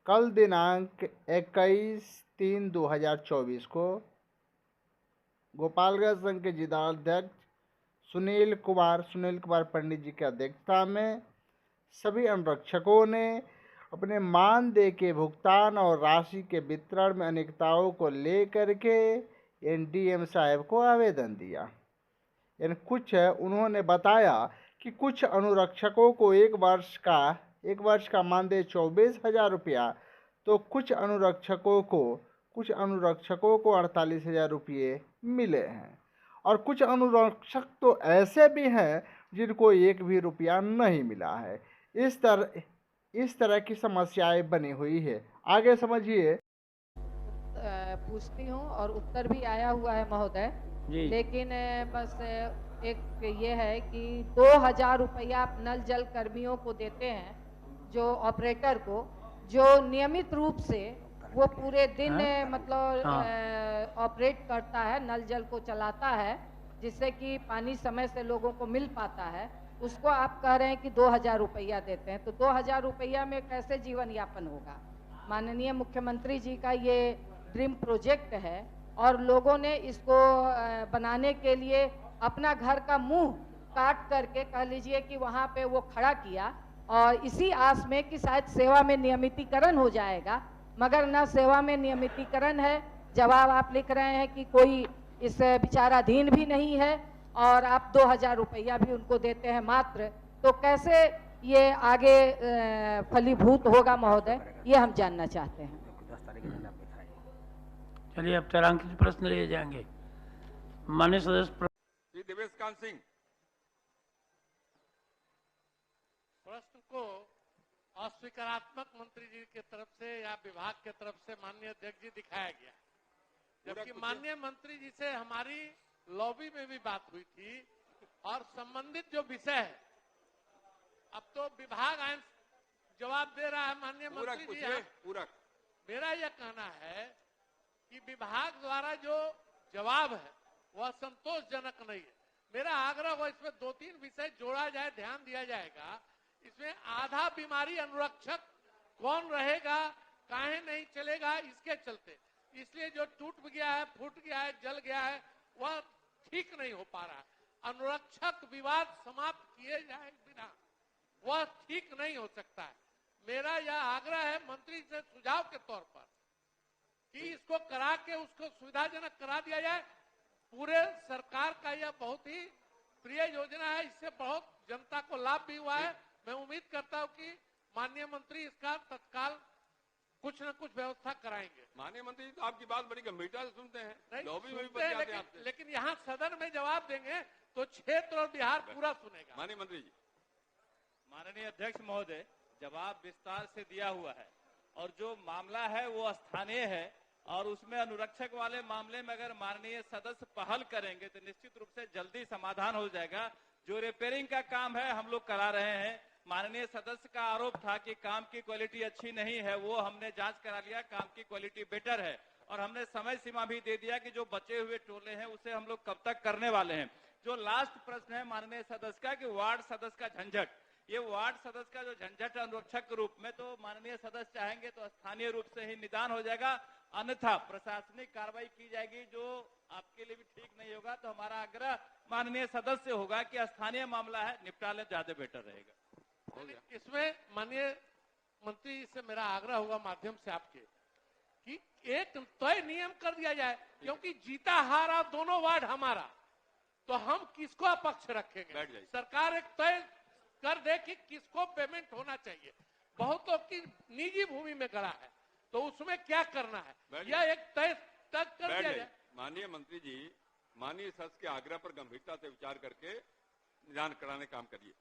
कल दिनांक 21/3/2024 को गोपालगंज संघ के जिलाध्यक्ष सुनील कुमार पंडित जी की अध्यक्षता में सभी अनुरक्षकों ने अपने मानदेय के भुगतान और राशि के वितरण में अनियमितताओं को लेकर के एनडीएम साहब को आवेदन दिया। उन्होंने बताया कि कुछ अनुरक्षकों को एक वर्ष का मानदेय 24,000 रुपया, तो कुछ अनुरक्षकों को 48,000 रुपये मिले हैं और कुछ अनुरक्षक तो ऐसे भी हैं जिनको एक भी रुपया नहीं मिला है। इस तरह की समस्याएं बनी हुई है। आगे समझिए। पूछती हूँ और उत्तर भी आया हुआ है महोदय, लेकिन बस एक ये है कि 2,000 रुपया नल जल कर्मियों को देते हैं, जो ऑपरेटर को, जो नियमित रूप से वो पूरे दिन मतलब ऑपरेट करता है, नल जल को चलाता है, जिससे कि पानी समय से लोगों को मिल पाता है। उसको आप कह रहे हैं कि 2,000 रुपया देते हैं, तो 2,000 रुपया में कैसे जीवन यापन होगा? माननीय मुख्यमंत्री जी का ये ड्रीम प्रोजेक्ट है और लोगों ने इसको बनाने के लिए अपना घर का मुंह काट करके, कह लीजिए कि वहाँ पे वो खड़ा किया, और इसी आस में कि शायद सेवा में नियमितीकरण हो जाएगा, मगर न सेवा में नियमितीकरण है। जवाब आप लिख रहे हैं कि कोई इस विचाराधीन भी नहीं है और आप 2,000 रुपया भी उनको देते हैं मात्र, तो कैसे ये आगे फलीभूत होगा महोदय, ये हम जानना चाहते हैं। चलिए, अब तारांकित प्रश्न लिए जाएंगे। माननीय सदस्य श्री देवेश कांत सिंह। प्रश्न को अस्वीकारात्मक मंत्री जी की तरफ से या विभाग की तरफ से माननीय अध्यक्ष जी दिखाया गया, जबकि माननीय मंत्री जी से हमारी लॉबी में भी बात हुई थी और संबंधित जो विषय है, अब तो विभाग जवाब दे रहा है। माननीय मंत्री जी, पूरक मेरा यह कहना है कि विभाग द्वारा जो जवाब है वह संतोषजनक नहीं है। मेरा आग्रह हो इसमें 2-3 विषय जोड़ा जाए, ध्यान दिया जाएगा। इसमें आधा बीमारी अनुरक्षक कौन रहेगा, काहे नहीं चलेगा, इसके चलते, इसलिए जो टूट गया है, फूट गया है, जल गया है, वह ठीक नहीं हो पा रहा है। अनुरक्षक विवाद समाप्त किए जाए बिना वह ठीक नहीं हो सकता है। मेरा यह आग्रह है मंत्री से सुझाव के तौर पर कि इसको करा के उसको सुविधाजनक करा दिया जाए। पूरे सरकार का यह बहुत ही प्रिय योजना है, इससे बहुत जनता को लाभ भी हुआ है। मैं उम्मीद करता हूं कि माननीय मंत्री इसका तत्काल कुछ न कुछ व्यवस्था कराएंगे। माननीय मंत्री जी तो आपकी बात बड़ी गंभीरता से सुनते हैं, लॉबी में भी सुनते हैं, लेकिन यहाँ सदन में जवाब देंगे तो क्षेत्र और बिहार पूरा सुनेगा। माननीय मंत्री जी। माननीय अध्यक्ष महोदय, जवाब विस्तार से दिया हुआ है और जो मामला है वो स्थानीय है और उसमें अनुरक्षक वाले मामले में अगर माननीय सदस्य पहल करेंगे तो निश्चित रूप से जल्दी समाधान हो जाएगा। जो रिपेयरिंग का काम है हम लोग करा रहे हैं। माननीय सदस्य का आरोप था कि काम की क्वालिटी अच्छी नहीं है, वो हमने जांच करा लिया, काम की क्वालिटी बेटर है और हमने समय सीमा भी दे दिया कि जो बचे हुए टोले हैं उसे हम लोग कब तक करने वाले हैं। जो लास्ट प्रश्न है माननीय सदस्य का कि वार्ड सदस्य का झंझट, ये वार्ड सदस्य का जो झंझट अनुरक्षक के रूप में, तो माननीय सदस्य चाहेंगे तो स्थानीय रूप से ही निदान हो जाएगा, अन्यथा प्रशासनिक कार्रवाई की जाएगी, जो आपके लिए भी ठीक नहीं होगा। तो हमारा आग्रह माननीय सदस्य होगा कि स्थानीय मामला है, निपटा ले, ज्यादा बेटर रहेगा। इसमें माननीय मंत्री जी से मेरा आग्रह होगा माध्यम से आपके कि एक तय नियम कर दिया जाए, क्योंकि जीता हारा दोनों वार्ड हमारा, तो हम किसको अपक्ष रखेंगे? सरकार एक तय कर दे कि किसको पेमेंट होना चाहिए। बहुतों की निजी भूमि में गड़ा है, तो उसमें क्या करना है, यह एक तय कर दिया जाए। माननीय मंत्री जी, माननीय सदस्य के आग्रह पर गंभीरता से विचार करके निदान कराने काम करिए।